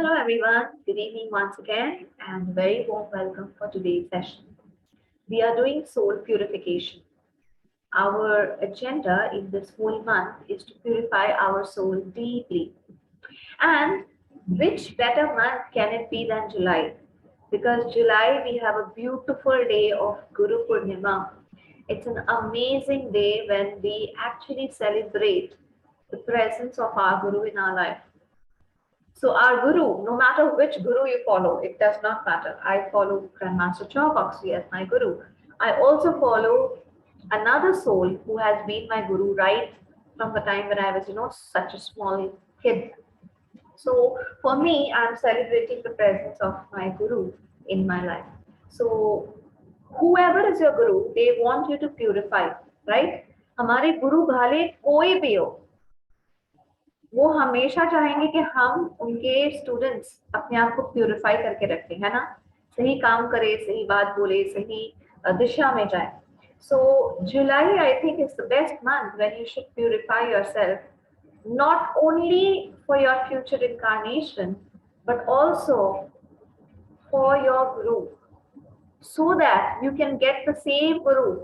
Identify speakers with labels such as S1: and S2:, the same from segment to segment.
S1: Hello everyone, good evening once again and very warm welcome for today's session. We are doing soul purification. Our agenda in this whole month is to purify our soul deeply. And which better month can it be than July? Because July we have a beautiful day of Guru Purnima. It's an amazing day when we actually celebrate the presence of our Guru in our life. So our guru, no matter which guru you follow, it does not matter. I follow Grandmaster Choboxy as my guru. I also follow another soul who has been my guru right from the time when I was, such a small kid. So for me, I'm celebrating the presence of my guru in my life. So whoever is your guru, they want you to purify, right? हमारे गुरु भले कोई भी हो, वो हमेशा चाहेंगे कि हम उनके स्टूडेंट्स अपने आप को प्यूरिफाई करके रखें, है ना? सही काम करे, सही बात बोले, सही दिशा में जाए. So July, I think, is the best month when you should purify yourself, not only for your future incarnation, but also for your guru, so that you can get the same guru.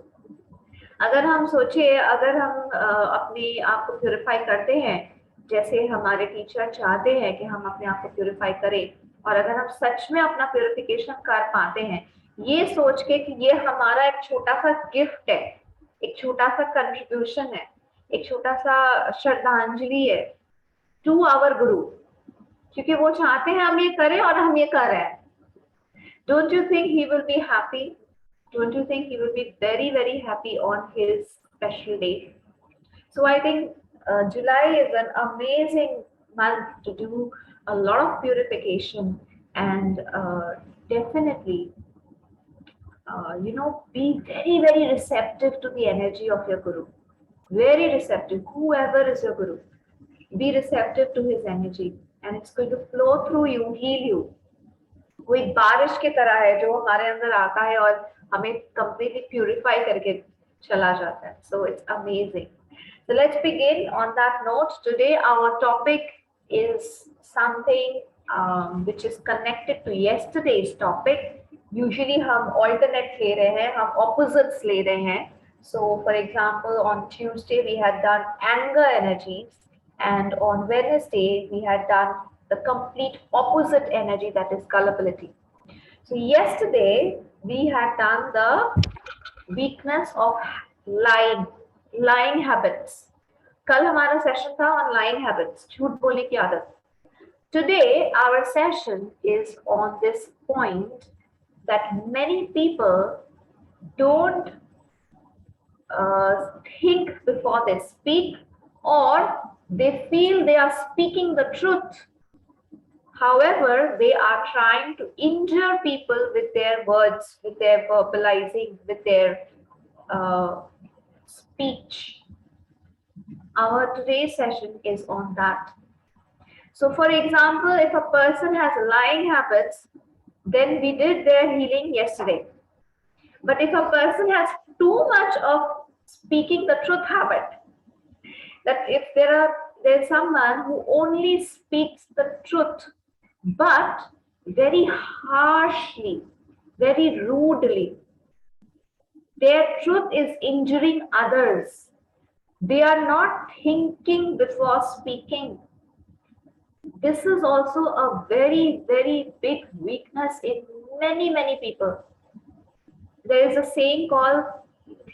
S1: अगर हम सोचे, अगर हम अपने आप को purify करते हैं जैसे हमारे टीचर चाहते हैं कि हम अपने आप को प्यूरिफाई करें, और अगर हम सच में अपना प्यूरिफिकेशन कर पाते हैं ये सोच के कि ये हमारा एक छोटा सा गिफ्ट है, एक छोटा सा कंट्रीब्यूशन है, एक छोटा सा श्रद्धांजलि है टू आवर गुरु, क्योंकि वो चाहते हैं हम ये करें और हम ये कर रहे हैं. Don't you think he will be happy? Don't you think he will be very, very happy on his special day? So I think July is an amazing month to do a lot of purification and definitely, be very, very receptive to the energy of your guru. Very receptive, whoever is your guru. Be receptive to his energy and it's going to flow through you, heal you. वो एक बारिश की तरह है जो हमारे अंदर आता है और हमें completely purify करके चला जाता है. So it's amazing. So let's begin on that note. Today our topic is something which is connected to yesterday's topic. Usually हम alternate ले रहे हैं, हम opposites ले रहे हैं. So for example, on Tuesday we had done anger energies, and on Wednesday we had done the complete opposite energy, that is gullibility. So yesterday we had done the weakness of lying habits. कल हमारा session था on lying habits, झूठ बोलने की आदत. Today our session is on this point that many people don't think before they speak, or they feel they are speaking the truth. However, they are trying to injure people with their words, with their verbalizing, with their speech. Our today's session is on that. So for example, if a person has lying habits, then we did their healing yesterday. But if a person has too much of speaking the truth habit, that if there's someone who only speaks the truth, but very harshly, very rudely, their truth is injuring others. They are not thinking before speaking. This is also a very, very big weakness in many, many people. There is a saying called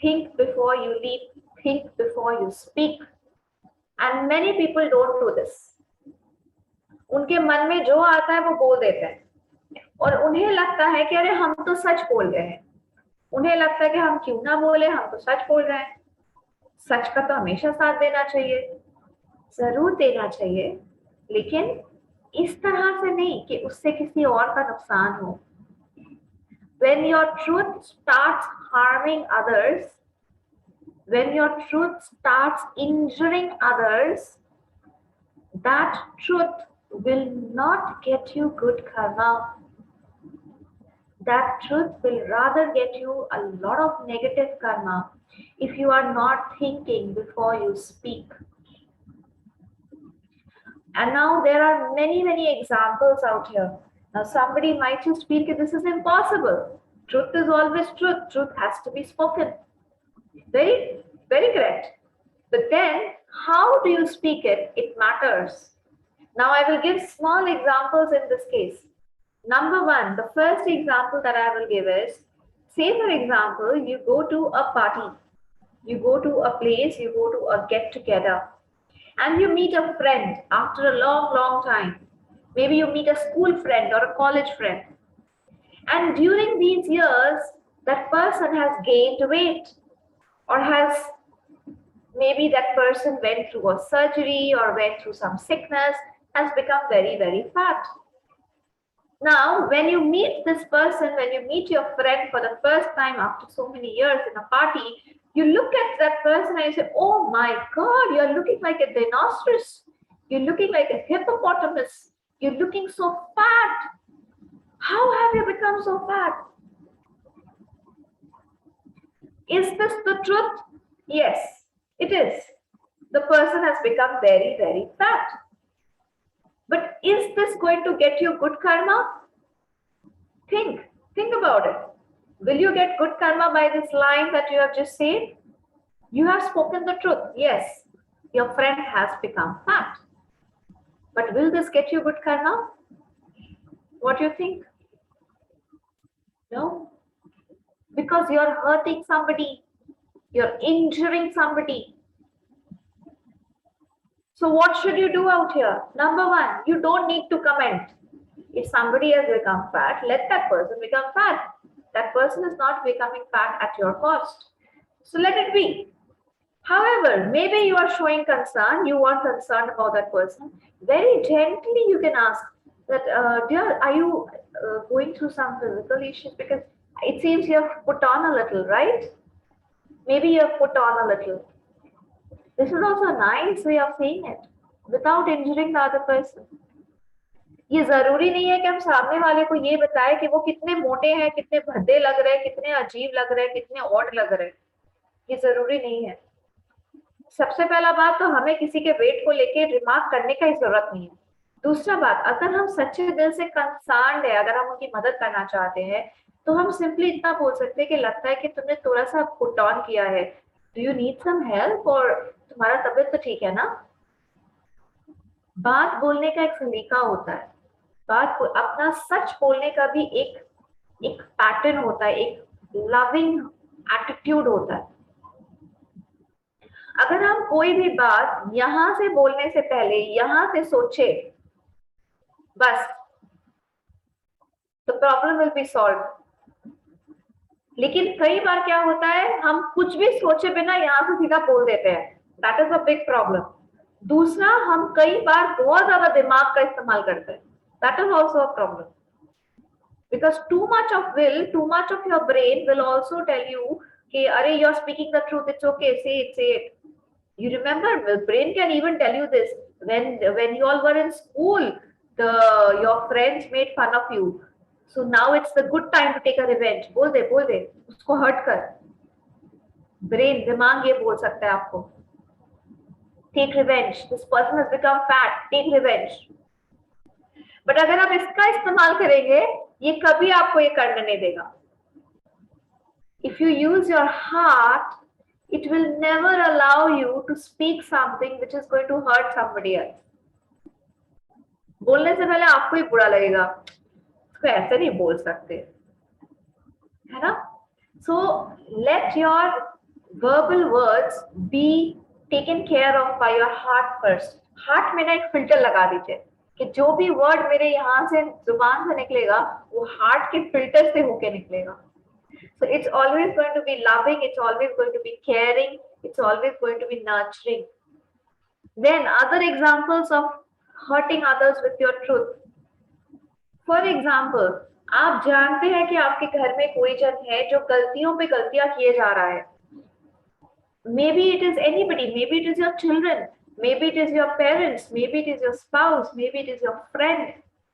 S1: think before you leap, think before you speak. And many people don't do this. उनके मन में जो आता है वो बोल देते हैं और उन्हें लगता है कि अरे हम तो सच बोल रहे हैं. उन्हें लगता है कि हम क्यों ना बोले, हम तो सच बोल रहे हैं. सच का तो हमेशा साथ देना चाहिए, जरूर देना चाहिए, लेकिन इस तरह से नहीं कि उससे किसी और का नुकसान हो. When your truth starts harming others, when your truth starts injuring others, that truth will not get you good karma. That truth will rather get you a lot of negative karma if you are not thinking before you speak. And now there are many examples out here. Now somebody might just feel that this is impossible. Truth is always truth. Truth has to be spoken. Very correct. But then how do you speak it? It matters. Now I will give small examples in this case. Number one, the first example that I will give is, say for example, you go to a party, you go to a place, you go to a get together, and you meet a friend after a long time. Maybe you meet a school friend or a college friend. And during these years, that person has gained weight, or has, maybe that person went through a surgery or went through some sickness, has become very fat. Now, when you meet this person, when you meet your friend for the first time after so many years in a party, you look at that person and you say, oh my God, you're looking like a rhinoceros. You're looking like a hippopotamus. You're looking so fat. How have you become so fat? Is this the truth? Yes, it is. The person has become very fat. But is this going to get you good karma? Think about it. Will you get good karma by this line that you have just said? You have spoken the truth. Yes, your friend has become fat. But will this get you good karma? What do you think? No. Because you're hurting somebody. You're injuring somebody. So what should you do out here? Number one, you don't need to comment. If somebody has become fat, let that person become fat. That person is not becoming fat at your cost. So let it be. However, maybe you are showing concern, you are concerned about that person. Very gently you can ask that, dear, are you going through some physical issues? Because it seems you have put on a little, right? Maybe you have put on a little. This is also a nice way of saying it without injuring the other person. ये जरूरी नहीं है कि हम सामने वाले को ये बताएं कि वो कितने मोटे हैं, कितने भद्दे लग रहे हैं, कितने अजीब लग रहे हैं, कितने ऑड लग रहे हैं. ये जरूरी नहीं है. सबसे पहला बात तो हमें किसी के वेट को लेके रिमार्क करने का ही जरूरत नहीं है. दूसरा बात, अगर हम सच्चे दिल से कंसर्न्ड है, अगर हम उनकी मदद करना चाहते हैं, तो हम सिंपली इतना बोल सकते हैं कि लगता है कि तुमने थोड़ा सा पुट ऑन किया है. Do you need some help, और तुम्हारा तबीयत तो ठीक है ना. बात बोलने का एक सलीका होता है. बात अपना सच बोलने का भी एक पैटर्न होता है, एक लविंग एटीट्यूड होता है. अगर हम कोई भी बात यहां से बोलने से पहले यहां से सोचे, बस, तो प्रॉब्लम विल बी सॉल्व. लेकिन कई बार क्या होता है, हम कुछ भी सोचे बिना यहां से सीधा बोल देते हैं. That is a big problem. दूसरा, हम कई बार बहुत ज्यादा दिमाग का इस्तेमाल करते हैं. That is also a problem. Because too much of will, too much of your brain will also tell you, okay, Are, you're speaking the truth, it's okay, say it. You remember, the brain can even tell you this. When you all were in school, your friends made fun of you. So now it's the good time to take a revenge. बोल दे, उसको hurt कर. Brain, दिमाग ये बोल सकता है आपको. Take revenge. This person has become fat. Take revenge. But अगर आप इसका इस्तेमाल करेंगे, ये कभी आपको ये करने नहीं देगा. If you use your heart, it will never allow you to speak something which is going to hurt somebody else. बोलने से पहले आपको ही बुरा लगेगा, उसको ऐसे नहीं बोल सकते, है ना. So let your verbal words be taken care of by your heart first. Heart में ना एक फिल्टर लगा दीजिए कि जो भी वर्ड मेरे यहाँ से जुबान से निकलेगा वो हार्ट के फिल्टर से होके निकलेगा. So it's always going to be loving, it's always going to be caring, it's always going to be nurturing. Then other examples of hurting others with your truth. For example, आप जानते हैं कि आपके घर में कोई जन है जो गलतियों पे गलतियां किए जा रहा है. Maybe it is anybody, maybe it is your children, maybe it is your parents, maybe it is your spouse, maybe it is your friend.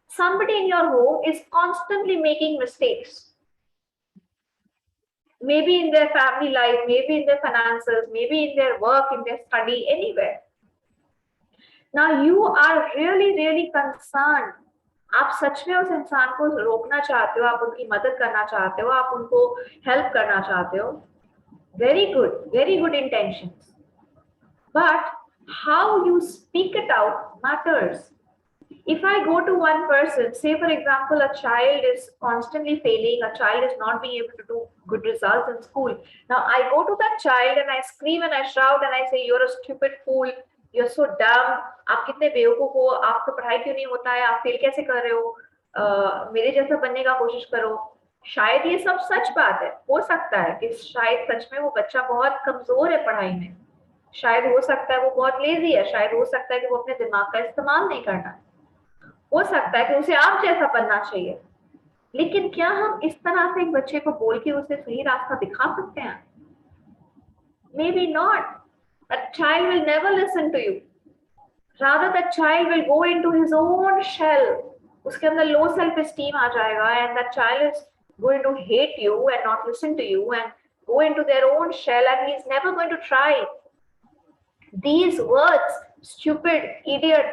S1: Somebody in your home is constantly making mistakes. Maybe in their family life, maybe in their finances, maybe in their work, in their study, anywhere. Now you are really concerned. आप सच में उस इंसान को रोकना चाहते हो, आप उनकी मदद करना चाहते हो, आप उनको हेल्प करना चाहते हो. Very good intentions. But how you speak it out matters. If I go to one person, say for example, a child is constantly failing, a child is not being able to do good results in school. Now I go to that child and I scream and I shout and I say, you're a stupid fool, you're so dumb, आप कितने बेवकूफ हो, आपको पढ़ाई क्यों नहीं होता है, आप फेल कैसे कर रहे हो, मेरे जैसा बनने का कोशिश करो. शायद ये सब सच बात है, हो सकता है कि शायद सच में वो बच्चा बहुत कमजोर है पढ़ाई में, शायद हो सकता है वो बहुत लेजी है, शायद हो सकता है कि वो अपने दिमाग का इस्तेमाल नहीं करना है, हो सकता है कि उसे आप जैसा बनना चाहिए. लेकिन क्या हम इस तरह से एक बच्चे को बोल के उसे सही रास्ता दिखा सकते हैं? May be not. A child will never listen to you. Rather, the child will go into his own shell. उसके अंदर low self esteem आ जाएगा and that child is going to hate you and not listen to you and go into their own shell and he is never going to try. These words, stupid, idiot,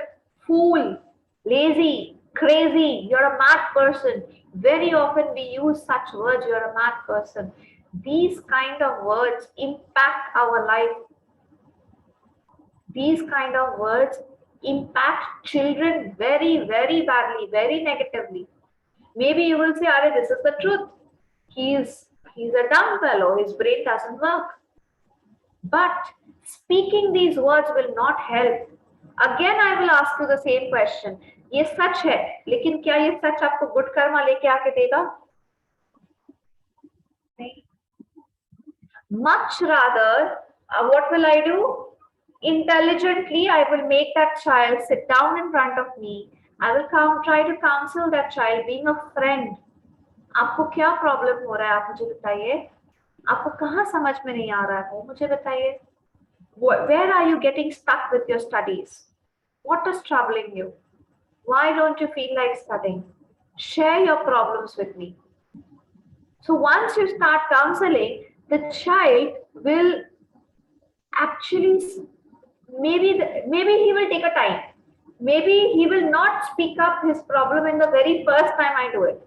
S1: fool, lazy, crazy, you're a mad person. Very often we use such words, you're a mad person. These kind of words impact our life. These kind of words impact children very badly, very negatively. Maybe you will say, Are, this is the truth. He's a dumb fellow, his brain doesn't work. But speaking these words will not help. Again, I will ask you the same question. ये सच है, लेकिन क्या ये सच आपको good Karma लेके आके देगा? नहीं. Much rather, what will I do? Intelligently, I will make that child sit down in front of me. I will try to counsel that child, being a friend. आपको क्या प्रॉब्लम हो रहा है, आप मुझे बताइए. आपको कहाँ समझ में नहीं आ रहा है, वो मुझे बताइए. Where are you getting stuck with your studies? What is troubling you? Why don't you feel like studying? Share your problems with me. So once you start counseling, the child will actually, maybe he will take a time. Maybe he will not speak up his problem in the very first time I do it.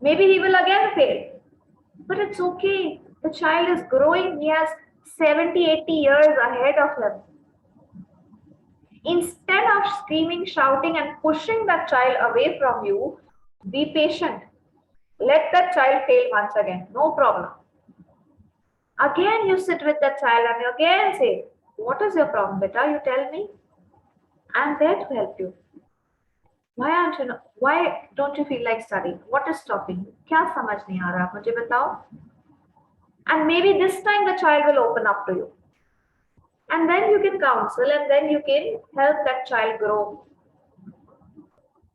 S1: Maybe he will again fail. But it's okay. The child is growing. He has 70, 80 years ahead of him. Instead of screaming, shouting, and pushing that child away from you, be patient. Let that child fail once again. No problem. Again, you sit with that child and you again say, What is your problem, beta? You tell me. I'm there to help you. Why don't you feel like studying? What is stopping you? क्या समझ नहीं आ रहा, मुझे बताओ. And maybe this time the child will open up to you. And then you can counsel and then you can help that child grow.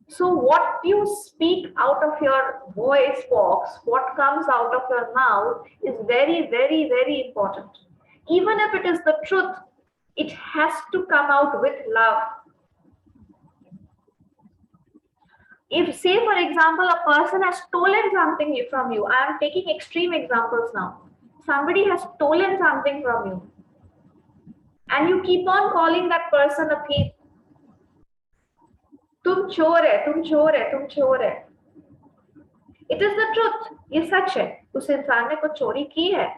S1: So what you speak out of your voice box, what comes out of your mouth is very important. Even if it is the truth, it has to come out with love. If, say for example, a person has stolen something from you, I am taking extreme examples now. Somebody has stolen something from you and you keep on calling that person a thief. तुम चोर है, तुम चोर है, तुम चोर है. It is the truth. ये सच है. उस इंसान ने कुछ चोरी की है.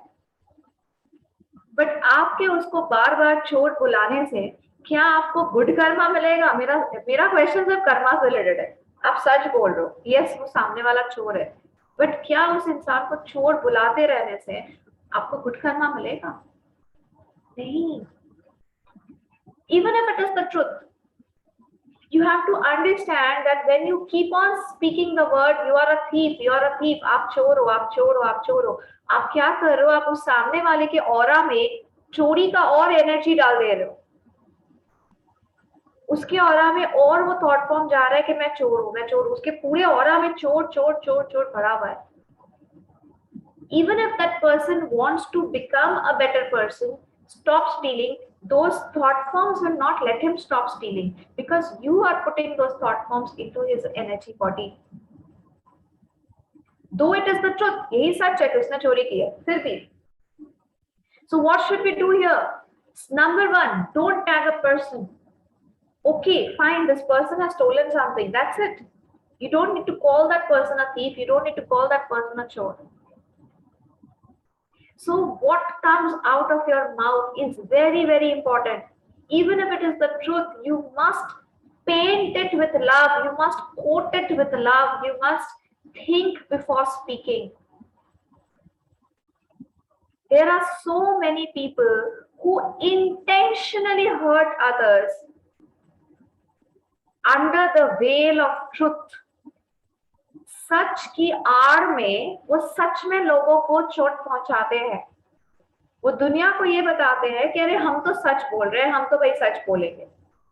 S1: बट आपके उसको बार चोर बुलाने से क्या आपको गुड कर्मा मिलेगा? मेरा क्वेश्चन सिर्फ कर्मा से रिलेटेड है. आप सच बोल रहे हो. यस, वो सामने वाला चोर है. बट क्या उस इंसान को चोर बुलाते रहने से आपको गुड कर्मा मिलेगा? नहीं. Even if it is the truth, you have to understand that when you keep on speaking the word, you are a thief, you are a thief, आप चोर हो, आप चोर हो, आप चोर हो, आप क्या कर रहे हो? आप उस सामने वाले के ऑरा में चोरी का और एनर्जी डाल दे रहे हो. उसके ऑरा में और वो थॉट फॉर्म जा रहा है कि मैं चोर हूं, मैं चोर हूं. उसके पूरे ऑरा में चोर चोर चोर चोर भरा हुआ है. Even if that person wants to become a better person, stop stealing, those thought forms will not let him stop stealing because you are putting those thought forms into his energy body. Though it is the truth, यही सच है कि उसने चोरी की है, फिर भी. So what should we do here? Number one, don't tag a person. Okay, fine, this person has stolen something. That's it. You don't need to call that person a thief. You don't need to call that person a chore. So what comes out of your mouth is very, very important. Even if it is the truth, you must paint it with love. You must quote it with love. You must think before speaking. There are so many people who intentionally hurt others under the veil of truth. सच की आड़ में वो सच में लोगों को चोट पहुंचाते हैं. वो दुनिया को ये बताते हैं कि अरे हम तो सच बोल रहे हैं, हम तो भाई सच बोलेंगे,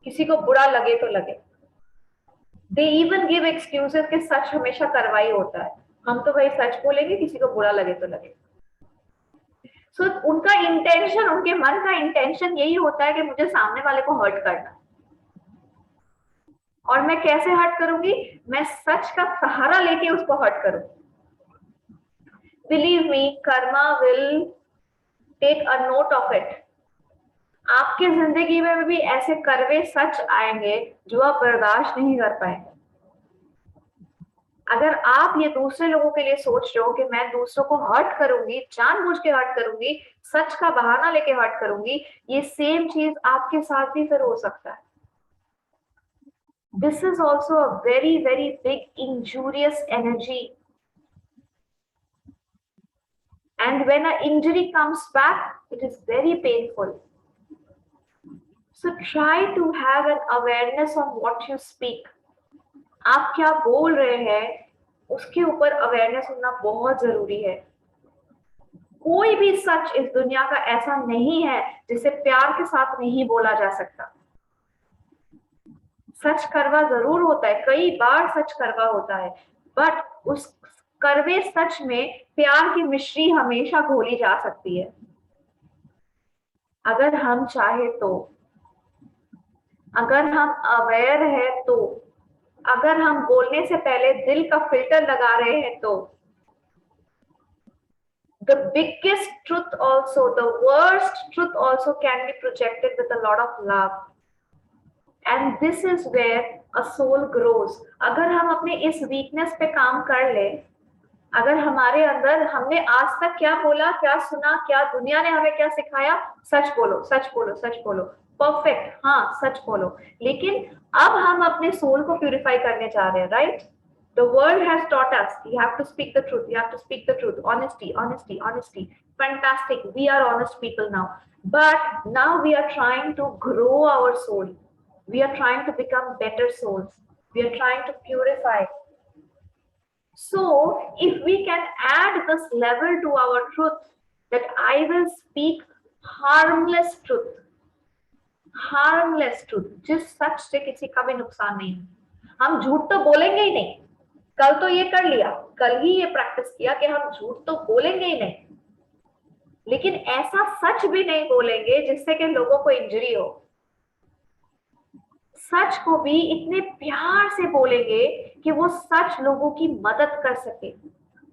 S1: किसी को बुरा लगे तो लगे. दे इवन गिव एक्सक्यूजेस कि सच हमेशा करवाई होता है, हम तो भाई सच बोलेंगे, किसी को बुरा लगे तो लगे. सो उनका इंटेंशन, उनके मन का इंटेंशन यही होता है कि मुझे सामने वाले को हर्ट करना. और मैं कैसे हर्ट करूंगी? मैं सच का सहारा लेके उसको हर्ट करूंगी. Believe me, karma will take a note of it. आपकी जिंदगी में भी ऐसे कड़वे सच आएंगे जो आप बर्दाश्त नहीं कर पाएंगे. अगर आप ये दूसरे लोगों के लिए सोच रहे हो कि मैं दूसरों को हर्ट करूंगी, जानबूझ के हर्ट करूंगी, सच का बहाना लेके हर्ट करूंगी, ये सेम चीज आपके साथ भी फिर हो सकता है. This is also a very, very big injurious energy. And when an injury comes back, it is very painful. So try to have an awareness on what you speak. आप क्या बोल रहे हैं उसके ऊपर अवेयरनेस होना बहुत जरूरी है. कोई भी सच इस दुनिया का ऐसा नहीं है जिसे प्यार के साथ नहीं बोला जा सकता. सच कड़वा जरूर होता है, कई बार सच कड़वा होता है, बट उस कड़वे सच में प्यार की मिश्री हमेशा घोली जा सकती है, अगर हम चाहे तो, अगर हम अवेयर है तो, अगर हम बोलने से पहले दिल का फिल्टर लगा रहे हैं तो. The biggest truth also, the worst truth also can be projected with a lot of love. And this is where a soul grows. अगर हम अपने इस वीकनेस पे काम कर ले, अगर हमारे अंदर हमने आज तक क्या बोला, क्या सुना, क्या दुनिया ने हमें क्या सिखाया, सच बोलो, सच बोलो, सच बोलो, परफेक्ट, हाँ सच बोलो. लेकिन अब हम अपने सोल को प्यूरिफाई करने जा रहे हैं, right? The world has taught us you have to speak the truth, you have to speak the truth, honesty, honesty, honesty. Fantastic, we are honest people now, but now we are trying to grow our soul. We are trying to become better souls. We are trying to purify. So if we can add this level to our truth, that I will speak harmless truth, harmless truth, जिस सच से किसी का भी नुकसान नहीं. हम झूठ तो बोलेंगे ही नहीं. कल तो ये कर लिया, कल ही ये प्रैक्टिस किया कि हम झूठ तो बोलेंगे ही नहीं, लेकिन ऐसा सच भी नहीं बोलेंगे जिससे कि लोगों को इंजरी हो. सच को भी इतने प्यार से बोलेंगे कि वो सच लोगों की मदद कर सके,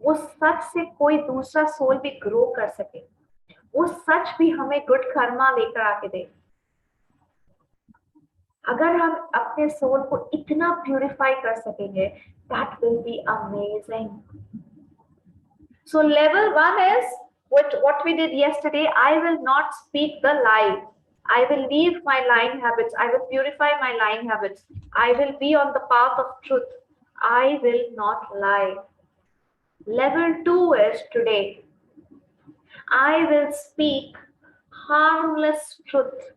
S1: वो सच से कोई दूसरा सोल भी ग्रो कर सके, वो सच भी हमें गुड कर्मा लेकर आके दे. अगर हम अपने सोल को इतना प्यूरिफाई कर सकेंगे, that will be amazing. So level 1 is what we did yesterday. I will not speak the lie. I will leave my lying habits. I will purify my lying habits. I will be on the path of truth. I will not lie. Level 2 is today. I will speak harmless truth.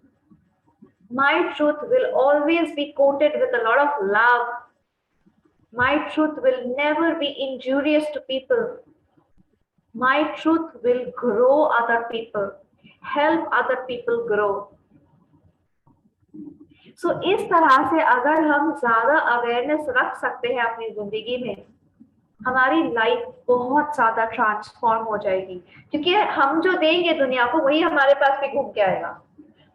S1: My truth will always be coated with a lot of love. My truth will never be injurious to people. My truth will grow other people, help other people grow. So इस तरह से अगर हम ज्यादा awareness रख सकते हैं अपनी जिंदगी में, हमारी लाइफ बहुत ज्यादा ट्रांसफॉर्म हो जाएगी. क्योंकि हम जो देंगे दुनिया को वही हमारे पास भी घूम के आएगा.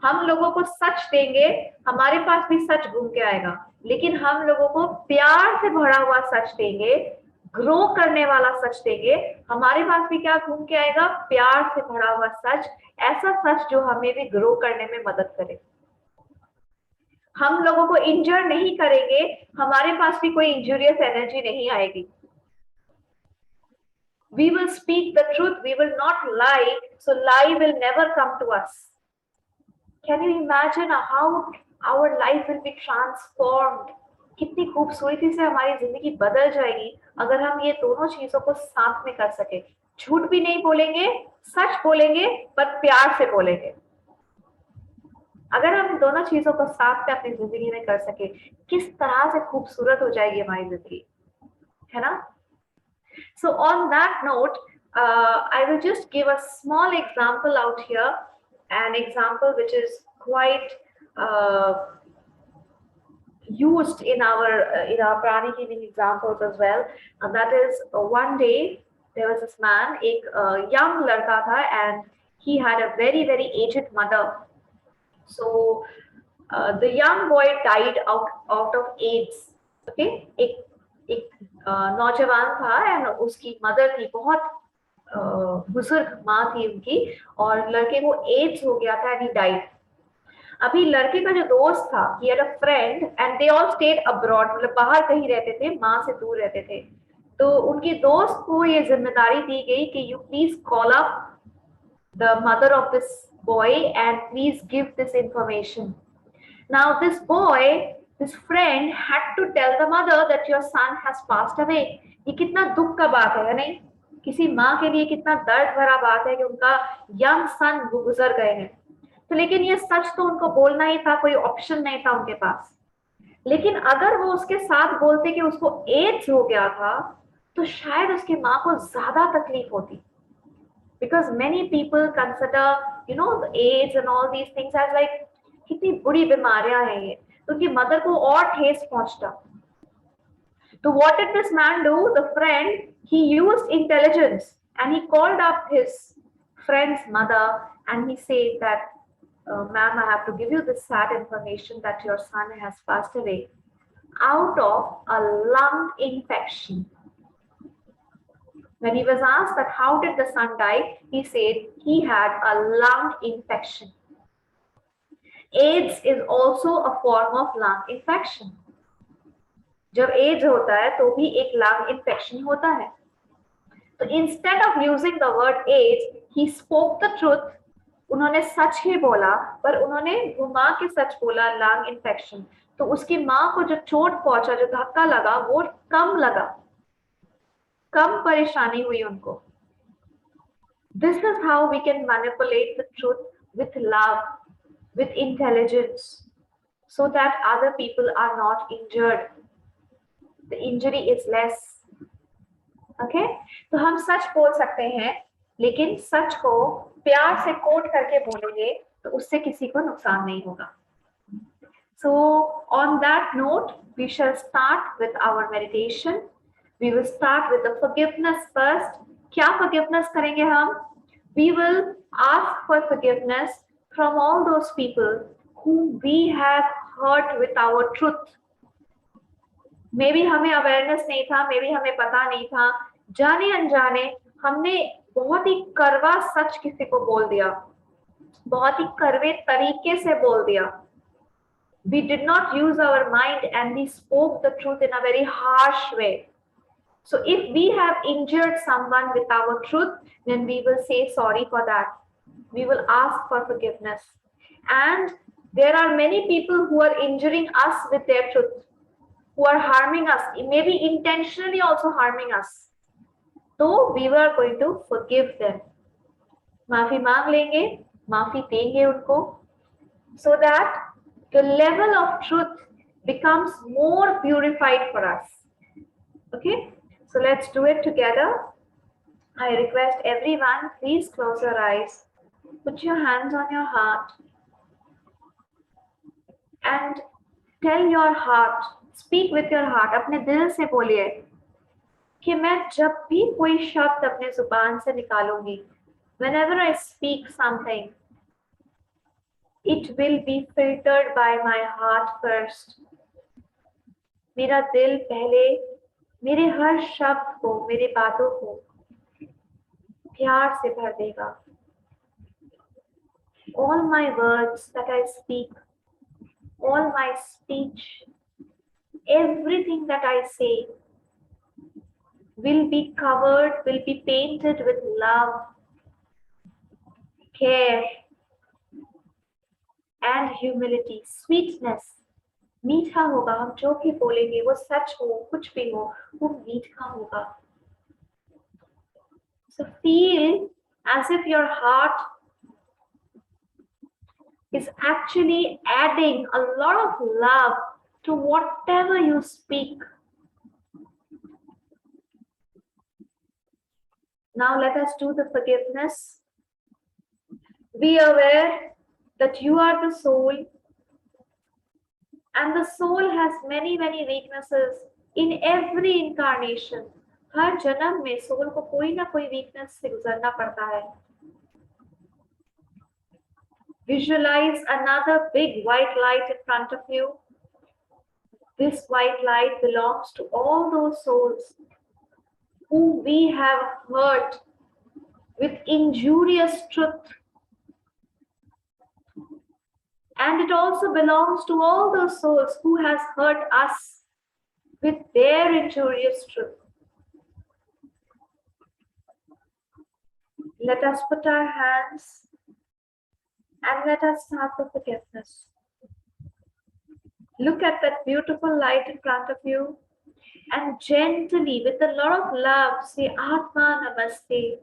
S1: हम लोगों को सच देंगे, हमारे पास भी सच घूम के आएगा. लेकिन हम लोगों को प्यार से भरा हुआ सच देंगे, ग्रो करने वाला सच देंगे, हमारे पास भी क्या घूम के आएगा? प्यार से भरा हुआ सच, ऐसा सच जो हमें भी ग्रो करने में मदद करे. हम लोगों को इंजर नहीं करेंगे, हमारे पास भी कोई इंजूरियस एनर्जी नहीं आएगी. We will speak the truth, we will not lie, so lie will never come to us. Can you imagine how our life will be transformed? कितनी खूबसूरती से हमारी जिंदगी बदल जाएगी अगर हम ये दोनों चीजों को साथ में कर सके. झूठ भी नहीं बोलेंगे, सच बोलेंगे, पर प्यार से बोलेंगे. अगर हम दोनों चीजों को साथ में अपनी जिंदगी में कर सके, किस तरह से खूबसूरत हो जाएगी हमारी जिंदगी, है ना? So on that note, I will just give a small example out here, an example which is quite used in our pranic healing examples as well, and that is one day there was this man, एक young लड़का था, and he had a very aged mother. So the young boy died out of AIDS. Okay, एक नौजवान था and उसकी mother थी, बहुत बुजुर्ग माँ थी उनकी, और लड़के को एड्स हो गया था एंड ही डाइड. अभी लड़के का जो दोस्त था, he had a friend and they all stayed abroad, मतलब बाहर कहीं रहते थे, माँ से दूर रहते थे. तो उनके दोस्त को ये जिम्मेदारी दी गई कि you please call up the mother of this boy and please give this information. Now this boy, this friend had to tell the mother that your son has passed away. ये कितना दुख का बात है नहीं? किसी माँ के लिए कितना दर्द भरा बात है कि उनका यंग सन गुजर गए हैं. तो लेकिन ये सच तो उनको बोलना ही था, कोई ऑप्शन नहीं था उनके पास. लेकिन अगर वो उसके साथ बोलते कि उसको एड्स हो गया था, तो शायद उसकी माँ को ज्यादा तकलीफ होती. Because many people consider, the AIDS and all these things as like कितनी बुरी बीमारियां हैं ये, तो उनकी मदर को और ठेस पहुंचता. तो what did this man do? The friend, he used intelligence and he called up his friend's mother and he said that, ma'am, I have to give you this sad information that your son has passed away out of a lung infection. When he was asked that how did the son die, he said he had a lung infection. AIDS is also a form of lung infection. जब AIDS होता है तो भी एक lung infection होता है. तो instead of using the word AIDS, he spoke the truth. उन्होंने सच ही बोला, पर उन्होंने घुमा के सच बोला lung infection. तो उसकी माँ को जो चोट पहुंचा, जो धक्का लगा, वो कम लगा, कम परेशानी हुई उनको. This is how we can manipulate the truth with love, with intelligence, so that other people are not injured. The injury is less. Okay? तो हम सच बोल सकते हैं, लेकिन सच को प्यार से कोट करके बोलेंगे तो उससे किसी को नुकसान नहीं होगा. So on that note, we shall start with our meditation. We will start with the forgiveness first. क्या forgiveness करेंगे हम? We will ask for forgiveness from all those people whom we have hurt with our truth. Maybe हमें awareness नहीं था, maybe हमें पता नहीं था, जाने अनजाने हमने बहुत ही कड़वा सच किसी को बोल दिया, बहुत ही कड़वे तरीके से बोल दिया. We did not use our mind and we spoke the truth in a very harsh way. So if we have injured someone with our truth, then we will say sorry for that. We will ask for forgiveness. And there are many people who are injuring us with their truth, who are harming us, maybe intentionally also harming us. So we were going to forgive them. माफी मांग लेंगे, माफी देंगे उनको, so that the level of truth becomes more purified for us. Okay, so let's do it together. I request everyone, please close your eyes, put your hands on your heart, and tell your heart, speak with your heart. अपने दिल से बोलिए कि मैं जब भी कोई शब्द अपने जुबान से निकालूंगी, whenever I speak something, it will be filtered by my heart first. मेरा दिल पहले मेरे हर शब्द को, मेरे बातों को प्यार से भर देगा. All my words that I speak all my speech, everything that I say will be covered, will be painted with love, care, and humility, sweetness. मीठा होगा, हम जो भी बोलेंगे वो सच हो, कुछ भी हो, वो मीठा होगा. So feel as if your heart is actually adding a lot of love to whatever you speak. Now let us do the forgiveness. Be aware that you are the soul, and the soul has many weaknesses in every incarnation. हर जन्म में soul को कोई ना कोई weakness से गुजरना पड़ता है. Visualize another big white light in front of you. This white light belongs to all those souls whom we have hurt with injurious truth. And it also belongs to all those souls who has hurt us with their injurious truth. Let us put our hands and let us start the forgiveness. Look at that beautiful light in front of you and gently, with a lot of love, say Atma Namaste,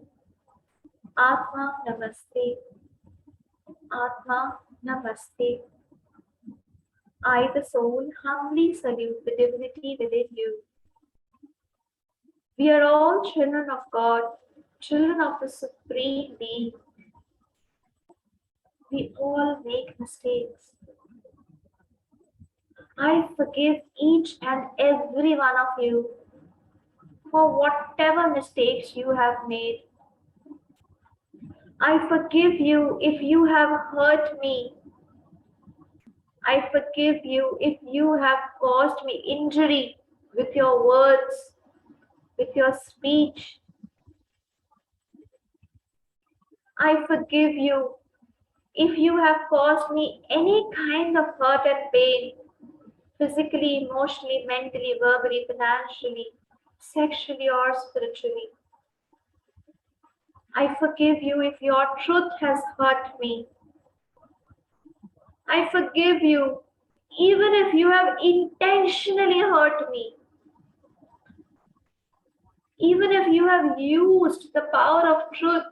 S1: Atma Namaste, Atma Namaste. I, the soul, humbly salute the divinity within you. We are all children of God, children of the Supreme Being. We all make mistakes. I forgive each and every one of you for whatever mistakes you have made. I forgive you if you have hurt me. I forgive you if you have caused me injury with your words, with your speech. I forgive you if you have caused me any kind of hurt and pain, physically, emotionally, mentally, verbally, financially, sexually, or spiritually. I forgive you if your truth has hurt me. I forgive you even if you have intentionally hurt me. Even if you have used the power of truth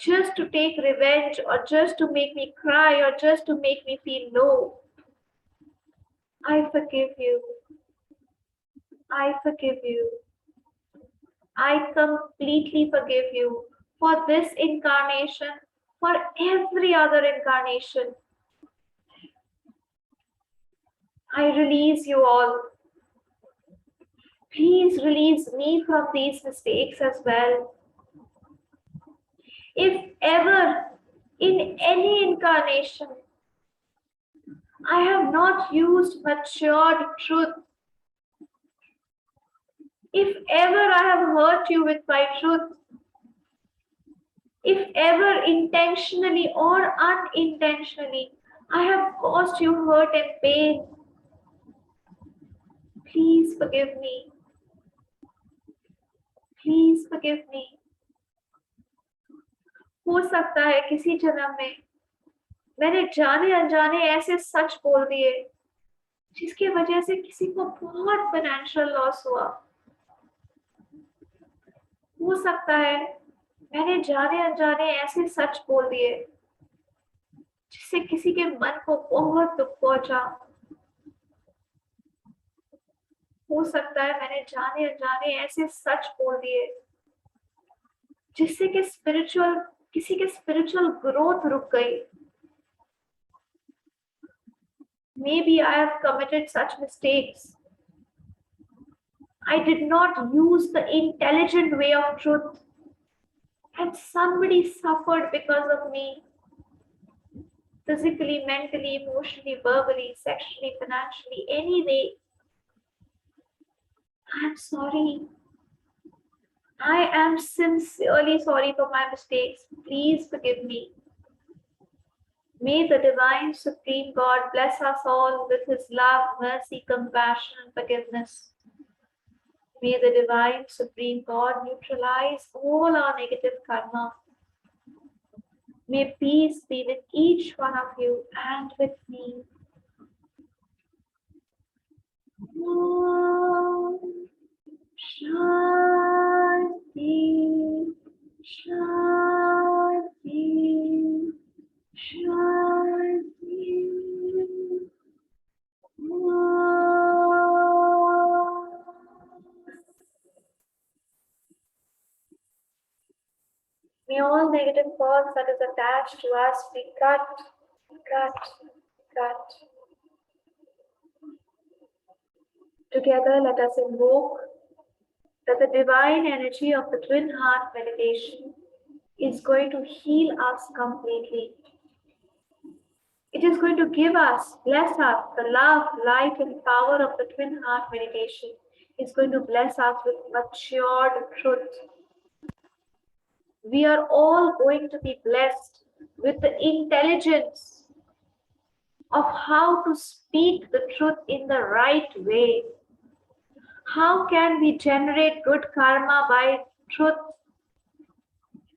S1: just to take revenge, or just to make me cry, or just to make me feel low. I forgive you. I forgive you. I completely forgive you for this incarnation, for every other incarnation. I release you all. Please release me from these mistakes as well. If ever in any incarnation I have not used matured truth, if ever I have hurt you with my truth, if ever intentionally or unintentionally I have caused you hurt and pain, please forgive me. Please forgive me. हो सकता है किसी जन्म में मैंने जाने अनजाने ऐसे सच बोल दिए जिसकी वजह से किसी को बहुत फाइनेंशियल लॉस हुआ. हो सकता है मैंने जाने अनजाने ऐसे सच बोल दिए जिससे किसी के मन को बहुत दुख पहुंचा. हो सकता है मैंने जाने अनजाने ऐसे सच बोल दिए जिससे कि किसी के स्पिरिचुअल ग्रोथ रुक गई. Maybe I have committed such mistakes. I did not use the intelligent way of truth, and somebody suffered because of me. Physically, mentally, emotionally, verbally, sexually, financially, any way. I'm sorry. I am sincerely sorry for my mistakes. Please forgive me. May the Divine Supreme God bless us all with His love, mercy, compassion, and forgiveness. May the Divine Supreme God neutralize all our negative karma. May peace be with each one of you and with me. Om Shanti, Shanti, Shanti. May all negative thoughts that is attached to us be cut, cut, cut. Together, let us invoke that the divine energy of the twin heart meditation is going to heal us completely. It is going to give us, bless us, the love, light, and power of the twin heart meditation. It's going to bless us with matured truth. We are all going to be blessed with the intelligence of how to speak the truth in the right way. How can we generate good karma by truth?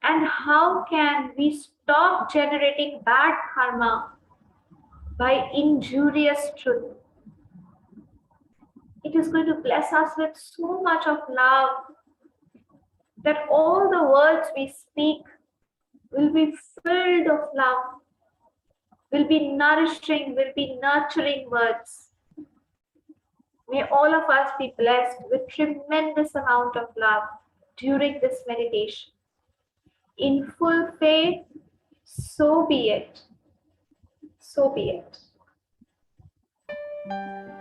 S1: And how can we stop generating bad karma by injurious truth? It is going to bless us with so much of love that all the words we speak will be filled of love, will be nourishing, will be nurturing words. May all of us be blessed with tremendous amount of love during this meditation. In full faith, so be it. So be it.